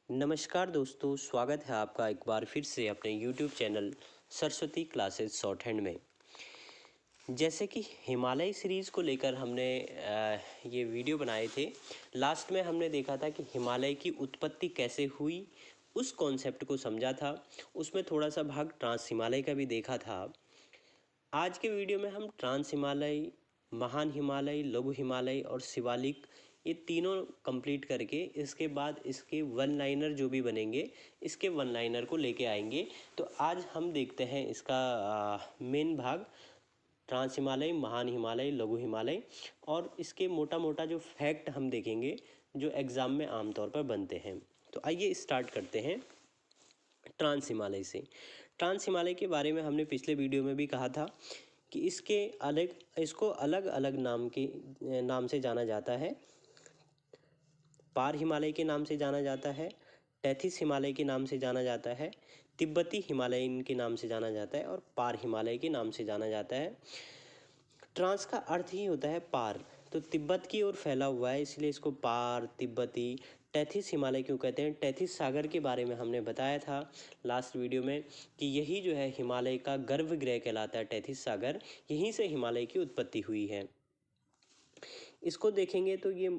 नमस्कार दोस्तों, स्वागत है आपका एक बार फिर से अपने YouTube channel Saraswati classes short hand में। जैसे कि हिमालय सीरीज़ को लेकर हमने ये वीडियो बनाए थे। लास्ट में हमने देखा था कि हिमालय की उत्पत्ति कैसे हुई, उस कॉन्सेप्ट को समझा था। उसमें थोड़ा सा भाग ट्रांस हिमालय का भी देखा था। आज के वीडियो में हम ट्रांस हिमालय, महान हिमालय, लघु हिमालय और शिवालिक, ये तीनों कंप्लीट करके इसके बाद इसके वन लाइनर जो भी बनेंगे, इसके वन लाइनर को लेके आएंगे। तो आज हम देखते हैं इसका मेन भाग, ट्रांस हिमालय, महान हिमालय, लघु हिमालय, और इसके मोटा मोटा जो फैक्ट हम देखेंगे जो एग्ज़ाम में आमतौर पर बनते हैं। तो आइए स्टार्ट करते हैं ट्रांस हिमालय से। ट्रांस हिमालय के बारे में हमने पिछले वीडियो में भी कहा था कि इसको अलग अलग नाम से जाना जाता है। पार हिमालय के नाम से जाना जाता है, टेथिस हिमालय के नाम से जाना जाता है, तिब्बती हिमालयन के नाम से जाना जाता है और पार हिमालय के नाम से जाना जाता है। ट्रांस का अर्थ ही होता है पार, तो तिब्बत की ओर फैला हुआ है, इसलिए इसको पार, तिब्बती। टेथिस हिमालय क्यों कहते हैं? टेथिस सागर के बारे में हमने बताया था लास्ट वीडियो में कि यही जो है हिमालय का गर्भगृह कहलाता है, टेथिस सागर। यहीं से हिमालय की उत्पत्ति हुई है। इसको देखेंगे तो ये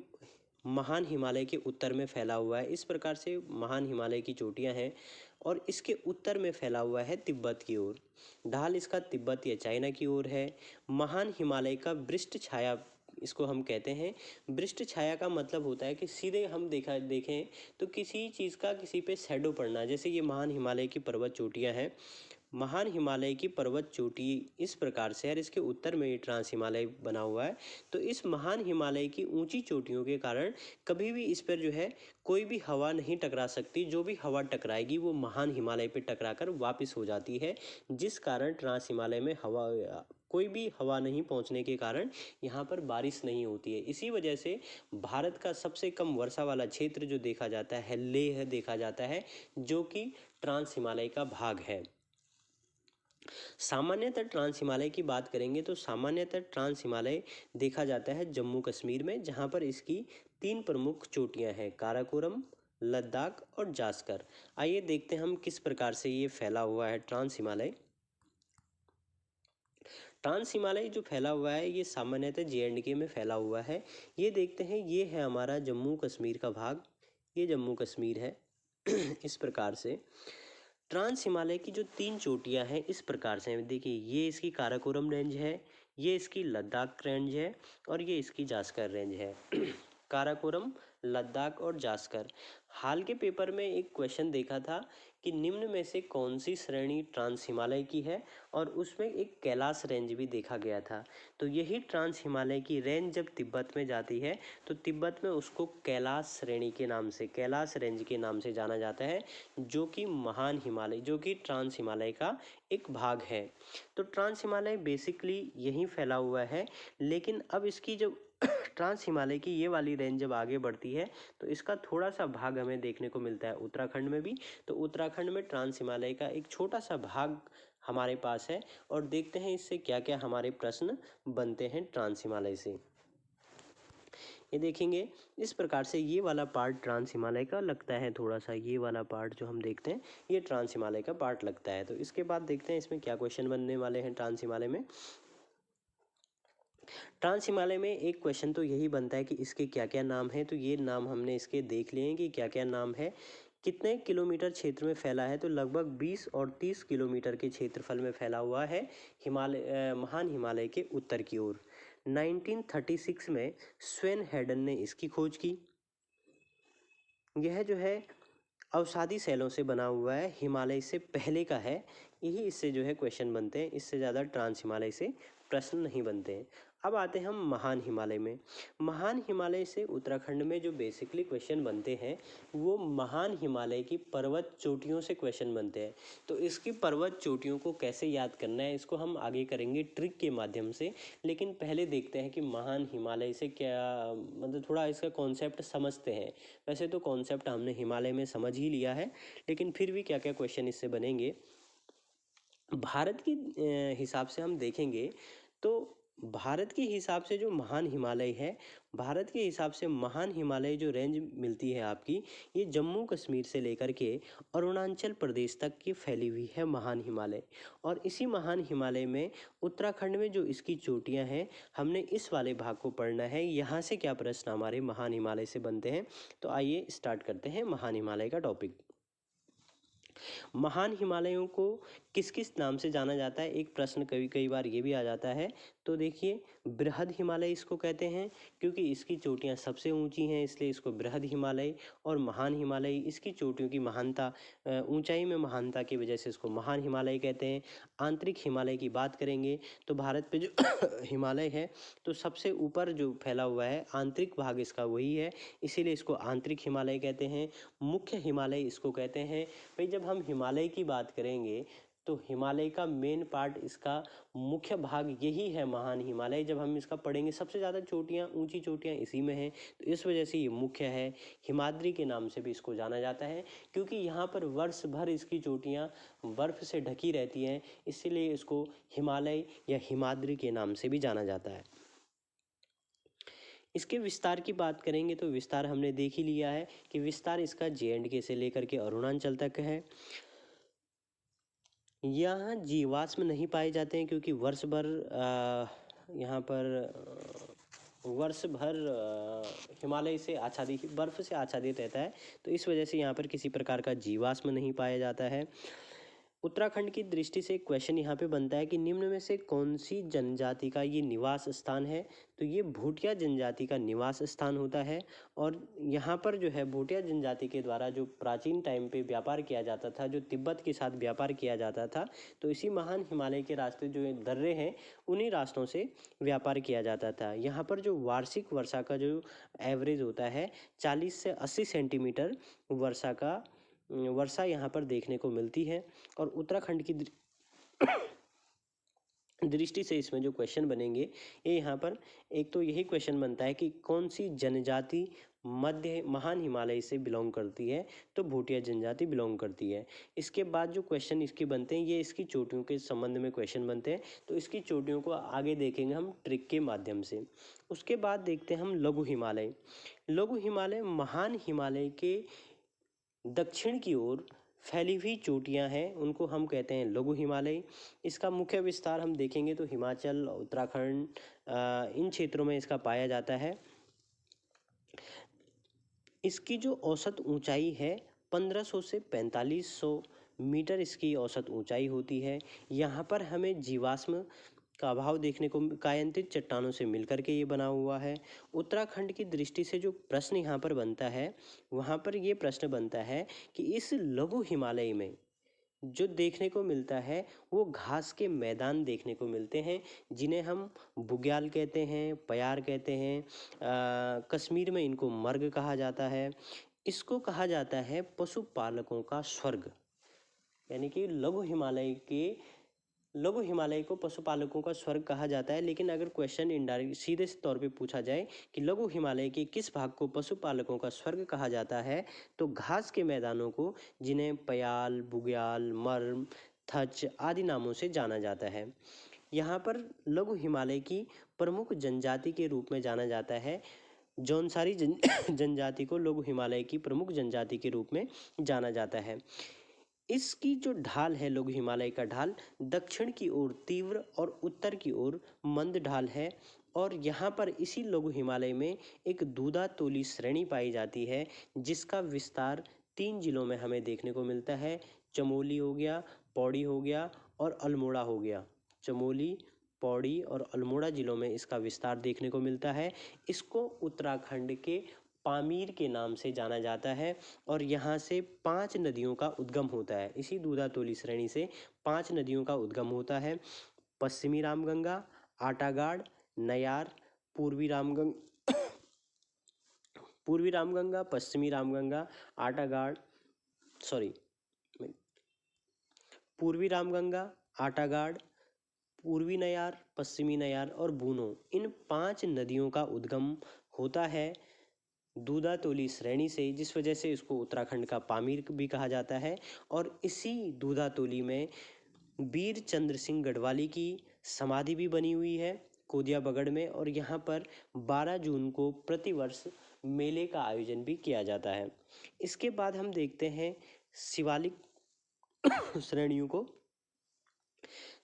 महान हिमालय के उत्तर में फैला हुआ है। इस प्रकार से महान हिमालय की चोटियां हैं और इसके उत्तर में फैला हुआ है तिब्बत की ओर। ढाल इसका तिब्बत या चाइना की ओर है। महान हिमालय का वृष्ट छाया इसको हम कहते हैं। वृष्ट छाया का मतलब होता है कि सीधे हम देखें तो किसी चीज़ का किसी पे शैडो पड़ना। जैसे ये महान हिमालय की पर्वत चोटियाँ हैं। महान हिमालय की पर्वत चोटी इस प्रकार से है और इसके उत्तर में ये ट्रांस हिमालय बना हुआ है। तो इस महान हिमालय की ऊंची चोटियों के कारण कभी भी इस पर जो है कोई भी हवा नहीं टकरा सकती। जो भी हवा टकराएगी वो महान हिमालय पे टकराकर वापस हो जाती है, जिस कारण ट्रांस हिमालय में कोई भी हवा नहीं पहुंचने के कारण यहाँ पर बारिश नहीं होती है। इसी वजह से भारत का सबसे कम वर्षा वाला क्षेत्र जो देखा जाता है लेह देखा जाता है, जो कि ट्रांस हिमालय का भाग है। सामान्यतः ट्रांस हिमालय की बात करेंगे तो सामान्यतः ट्रांस हिमालय देखा जाता है जम्मू कश्मीर में, जहां पर इसकी तीन प्रमुख चोटियां हैं, काराकोरम, लद्दाख और जास्कर। आइए देखते हैं हम किस प्रकार से ये फैला हुआ है ट्रांस हिमालय। ट्रांस हिमालय जो फैला हुआ है ये सामान्यतः JNK में फैला हुआ है। ये देखते हैं, ये है हमारा जम्मू कश्मीर का भाग, ये जम्मू कश्मीर है। इस प्रकार से ट्रांस हिमालय की जो तीन चोटियां हैं इस प्रकार से हैं। देखिए, ये इसकी काराकोरम रेंज है, ये इसकी लद्दाख रेंज है और ये इसकी जास्कर रेंज है। काराकोरम, लद्दाख और जास्कर। हाल के पेपर में एक क्वेश्चन देखा था कि निम्न में से कौन सी श्रेणी ट्रांस हिमालय की है, और उसमें एक कैलाश रेंज भी देखा गया था। तो यही ट्रांस हिमालय की रेंज जब तिब्बत में जाती है तो तिब्बत में उसको कैलाश श्रेणी के नाम से, कैलाश रेंज के नाम से जाना जाता है, जो कि महान हिमालय, जो कि ट्रांस हिमालय का एक भाग है। तो ट्रांस हिमालय बेसिकली यहीं फैला हुआ है, लेकिन अब इसकी जो ट्रांस हिमालय की ये वाली रेंज जब आगे बढ़ती है तो इसका थोड़ा सा भाग हमें देखने को मिलता है उत्तराखंड में भी। तो उत्तराखंड में ट्रांस हिमालय का एक छोटा सा भाग हमारे पास है, और देखते हैं इससे क्या क्या हमारे प्रश्न बनते हैं ट्रांस हिमालय से। ये देखेंगे इस प्रकार से, ये वाला पार्ट ट्रांस हिमालय का लगता है थोड़ा सा, ये वाला पार्ट जो हम देखते हैं ये ट्रांस हिमालय का पार्ट लगता है। तो इसके बाद देखते हैं इसमें क्या क्वेश्चन बनने वाले हैं ट्रांस हिमालय में। ट्रांस हिमालय में एक क्वेश्चन तो यही बनता है कि इसके क्या क्या नाम है। तो ये नाम हमने इसके देख लिए हैं कि क्या क्या नाम है। कितने किलोमीटर क्षेत्र में फैला है? तो लगभग 20 और 30 किलोमीटर के क्षेत्रफल में फैला हुआ है महान हिमालय के उत्तर की ओर। 1936 में स्वेन हेडन ने इसकी खोज की। यह जो है अवसादी शैलों से बना हुआ है, हिमालय से पहले का है। यही इससे जो है क्वेश्चन बनते हैं, इससे ज़्यादा ट्रांस हिमालय से प्रश्न नहीं बनते हैं। अब आते हैं हम महान हिमालय में। महान हिमालय से उत्तराखंड में जो बेसिकली क्वेश्चन बनते हैं वो महान हिमालय की पर्वत चोटियों से क्वेश्चन बनते हैं। तो इसकी पर्वत चोटियों को कैसे याद करना है इसको हम आगे करेंगे ट्रिक के माध्यम से। लेकिन पहले देखते हैं कि महान हिमालय से क्या, मतलब थोड़ा इसका कॉन्सेप्ट समझते हैं। वैसे तो कॉन्सेप्ट हमने हिमालय में समझ ही लिया है, लेकिन फिर भी क्या क्या क्वेश्चन इससे बनेंगे। भारत के हिसाब से हम देखेंगे तो भारत के हिसाब से जो महान हिमालय है, भारत के हिसाब से महान हिमालय जो रेंज मिलती है आपकी, ये जम्मू कश्मीर से लेकर के अरुणाचल प्रदेश तक की फैली हुई है महान हिमालय। और इसी महान हिमालय में उत्तराखंड में जो इसकी चोटियां हैं, हमने इस वाले भाग को पढ़ना है। यहाँ से क्या प्रश्न हमारे महान हिमालय से बनते हैं, तो आइए स्टार्ट करते हैं महान हिमालय का टॉपिक। महान हिमालयों को किस किस नाम से जाना जाता है, एक प्रश्न कई बार ये भी आ जाता है। तो देखिए, बृहद हिमालय इसको कहते हैं क्योंकि इसकी चोटियां सबसे ऊंची हैं, इसलिए इसको बृहद हिमालय। और महान हिमालय, इसकी चोटियों की महानता, ऊंचाई में महानता की वजह से इसको महान हिमालय कहते हैं। आंतरिक हिमालय की बात करेंगे तो भारत पे जो हिमालय है, तो सबसे ऊपर जो फैला हुआ है आंतरिक भाग इसका वही है, इसीलिए इसको आंतरिक हिमालय कहते हैं। मुख्य हिमालय इसको कहते हैं। भाई, जब हम हिमालय की बात करेंगे तो हिमालय का मेन पार्ट, इसका मुख्य भाग यही है महान हिमालय। जब हम इसका पढ़ेंगे, सबसे ज़्यादा चोटियाँ, ऊंची चोटियाँ इसी में हैं, तो इस वजह से ये मुख्य है। हिमाद्री के नाम से भी इसको जाना जाता है क्योंकि यहाँ पर वर्ष भर इसकी चोटियाँ बर्फ से ढकी रहती हैं, इसीलिए इसको हिमालय या हिमाद्री के नाम से भी जाना जाता है। इसके विस्तार की बात करेंगे तो विस्तार हमने देख ही लिया है कि विस्तार इसका J&K से लेकर के अरुणाचल तक है। यहाँ जीवाश्म नहीं पाए जाते हैं क्योंकि वर्ष भर यहाँ पर वर्ष भर हिमालय से आच्छादित, बर्फ से आच्छादित रहता है, तो इस वजह से यहाँ पर किसी प्रकार का जीवाश्म नहीं पाया जाता है। उत्तराखंड की दृष्टि से एक क्वेश्चन यहाँ पे बनता है कि निम्न में से कौन सी जनजाति का ये निवास स्थान है, तो ये भूटिया जनजाति का निवास स्थान होता है। और यहाँ पर जो है भूटिया जनजाति के द्वारा जो प्राचीन टाइम पे व्यापार किया जाता था, जो तिब्बत के साथ व्यापार किया जाता था, तो इसी महान हिमालय के रास्ते जो दर्रे हैं, उन्हीं रास्तों से व्यापार किया जाता था। यहाँ पर जो वार्षिक वर्षा का जो एवरेज होता है, 40 से 80 सेंटीमीटर वर्षा यहाँ पर देखने को मिलती है। और उत्तराखंड की दृष्टि से इसमें जो क्वेश्चन बनेंगे, ये यहाँ पर एक तो यही क्वेश्चन बनता है कि कौन सी जनजाति मध्य महान हिमालय से बिलोंग करती है, तो भूटिया जनजाति बिलोंग करती है। इसके बाद जो क्वेश्चन इसके बनते हैं, ये इसकी चोटियों के संबंध में क्वेश्चन बनते हैं, तो इसकी चोटियों को आगे देखेंगे हम ट्रिक के माध्यम से। उसके बाद देखते हैं हम लघु हिमालय। लघु हिमालय महान हिमालय के दक्षिण की ओर फैली हुई चोटियां हैं, उनको हम कहते हैं लघु हिमालय। इसका मुख्य विस्तार हम देखेंगे तो हिमाचल, उत्तराखंड, इन क्षेत्रों में इसका पाया जाता है। इसकी जो औसत ऊंचाई है 1500 से 4500 मीटर इसकी औसत ऊंचाई होती है। यहाँ पर हमें जीवाश्म का अभाव देखने को, कायांतित चट्टानों से मिलकर के ये बना हुआ है। उत्तराखंड की दृष्टि से जो प्रश्न यहाँ पर बनता है, वहाँ पर ये प्रश्न बनता है कि इस लघु हिमालय में जो देखने को मिलता है वो घास के मैदान देखने को मिलते हैं, जिन्हें हम बुग्याल कहते हैं, पयार कहते हैं। कश्मीर में इनको मर्ग कहा जाता है। इसको कहा जाता है पशुपालकों का स्वर्ग, यानी कि लघु हिमालय को पशुपालकों का स्वर्ग कहा जाता है। लेकिन अगर क्वेश्चन इनडायरेक्ट सीधे तौर पे पूछा जाए कि लघु हिमालय के किस भाग को पशुपालकों का स्वर्ग कहा जाता है, तो घास के मैदानों को, जिन्हें पयाल, बुग्याल, मर्म, थच आदि नामों से जाना जाता है। यहाँ पर लघु हिमालय की प्रमुख जनजाति के रूप में जाना जाता है। जौनसारी जनजाति को लघु हिमालय की प्रमुख जनजाति के रूप में जाना जाता है। इसकी जो ढाल है, लघु हिमालय का ढाल दक्षिण की ओर तीव्र और उत्तर की ओर मंद ढाल है। और यहाँ पर इसी लघु हिमालय में एक दूधा तोली श्रेणी पाई जाती है, जिसका विस्तार 3 जिलों में हमें देखने को मिलता है। चमोली हो गया, पौड़ी हो गया और अल्मोड़ा हो गया। चमोली, पौड़ी और अल्मोड़ा जिलों में इसका विस्तार देखने को मिलता है। इसको उत्तराखंड के पामीर के नाम से जाना जाता है। और यहाँ से 5 नदियों का उद्गम होता है। इसी दूधातोली श्रेणी से 5 नदियों का उद्गम होता है। पश्चिमी रामगंगा, आटागाड़, नयार, पूर्वी रामगंगा, पश्चिमी रामगंगा, आटागाड़, पूर्वी रामगंगा, आटागाड़, पूर्वी नयार, पश्चिमी नयार और बूनो, इन 5 नदियों का उद्गम होता है दूधातोली श्रेणी से, जिस वजह से इसको उत्तराखंड का पामीर भी कहा जाता है। और इसी दूधातोली में वीर चंद्र सिंह गढ़वाली की समाधि भी बनी हुई है। कोदियाबगड़ में, और यहाँ पर 12 जून को प्रतिवर्ष मेले का आयोजन भी किया जाता है। इसके बाद हम देखते हैं शिवालिक श्रेणियों को।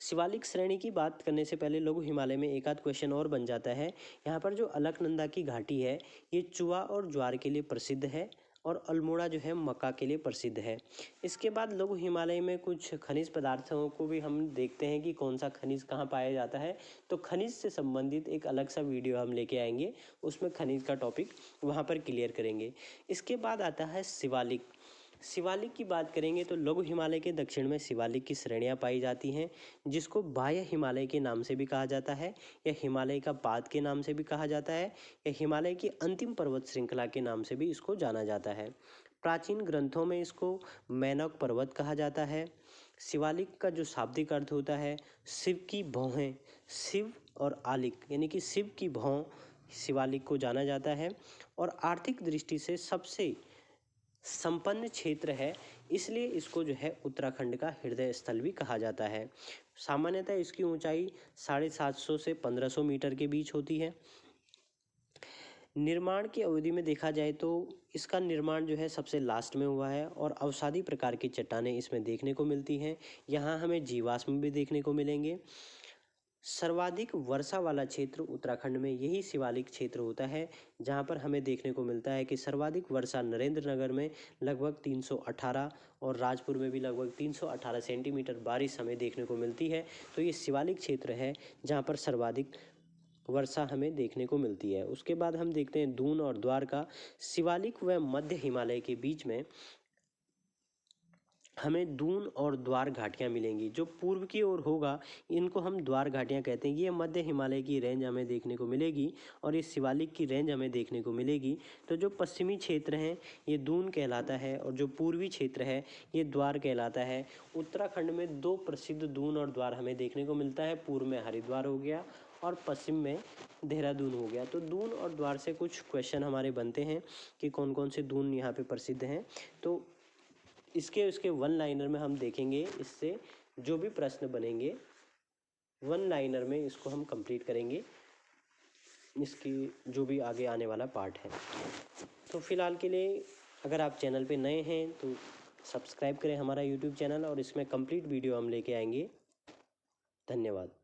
शिवालिक श्रेणी की बात करने से पहले लघु हिमालय में एक आध क्वेश्चन और बन जाता है। यहाँ पर जो अलकनंदा की घाटी है ये चुआ और ज्वार के लिए प्रसिद्ध है, और अल्मोड़ा जो है मक्का के लिए प्रसिद्ध है। इसके बाद लघु हिमालय में कुछ खनिज पदार्थों को भी हम देखते हैं कि कौन सा खनिज कहाँ पाया जाता है। तो खनिज से संबंधित एक अलग सा वीडियो हम लेके आएंगे, उसमें खनिज का टॉपिक वहाँ पर क्लियर करेंगे। इसके बाद आता है शिवालिक। शिवालिक की बात करेंगे तो लघु हिमालय के दक्षिण में शिवालिक की श्रेणियां पाई जाती हैं, जिसको बाह्य हिमालय के नाम से भी कहा जाता है, या हिमालय का पाद के नाम से भी कहा जाता है, या हिमालय की अंतिम पर्वत श्रृंखला के नाम से भी इसको जाना जाता है। प्राचीन ग्रंथों में इसको मैनक पर्वत कहा जाता है। शिवालिक का जो शाब्दिक अर्थ होता है शिव की भौहें, शिव और आलिक यानी कि शिव की भौं शिवालिक को जाना जाता है। और आर्थिक दृष्टि से सबसे संपन्न क्षेत्र है, इसलिए इसको जो है उत्तराखंड का हृदय स्थल भी कहा जाता है। सामान्यतः इसकी ऊंचाई 750 से 1500 मीटर के बीच होती है। निर्माण की अवधि में देखा जाए तो इसका निर्माण जो है सबसे लास्ट में हुआ है, और अवसादी प्रकार की चट्टानें इसमें देखने को मिलती हैं। यहाँ हमें जीवाश्म भी देखने को मिलेंगे। सर्वाधिक वर्षा वाला क्षेत्र उत्तराखंड में यही शिवालिक क्षेत्र होता है, जहां पर हमें देखने को मिलता है कि सर्वाधिक वर्षा नरेंद्र नगर में लगभग 318 और राजपुर में भी लगभग 318 सेंटीमीटर बारिश हमें देखने को मिलती है। तो ये शिवालिक क्षेत्र है जहां पर सर्वाधिक वर्षा हमें देखने को मिलती है। उसके बाद हम देखते हैं दून और द्वारका। शिवालिक व मध्य हिमालय के बीच में हमें दून और द्वार घाटियाँ मिलेंगी। जो पूर्व की ओर होगा इनको हम द्वार घाटियाँ कहते हैं। ये मध्य हिमालय की रेंज हमें देखने को मिलेगी, और ये शिवालिक की रेंज हमें देखने को मिलेगी। तो जो पश्चिमी क्षेत्र हैं ये दून कहलाता है, और जो पूर्वी क्षेत्र है ये द्वार कहलाता है। उत्तराखंड में 2 प्रसिद्ध दून और द्वार हमें देखने को मिलता है। पूर्व में हरिद्वार हो गया और पश्चिम में देहरादून हो गया। तो दून और द्वार से कुछ क्वेश्चन हमारे बनते हैं कि कौन कौन से दून यहाँ पे प्रसिद्ध हैं। तो इसके वन लाइनर में हम देखेंगे, इससे जो भी प्रश्न बनेंगे वन लाइनर में इसको हम कंप्लीट करेंगे, इसकी जो भी आगे आने वाला पार्ट है। तो फिलहाल के लिए अगर आप चैनल पे नए हैं तो सब्सक्राइब करें हमारा यूट्यूब चैनल, और इसमें कंप्लीट वीडियो हम लेके आएंगे। धन्यवाद।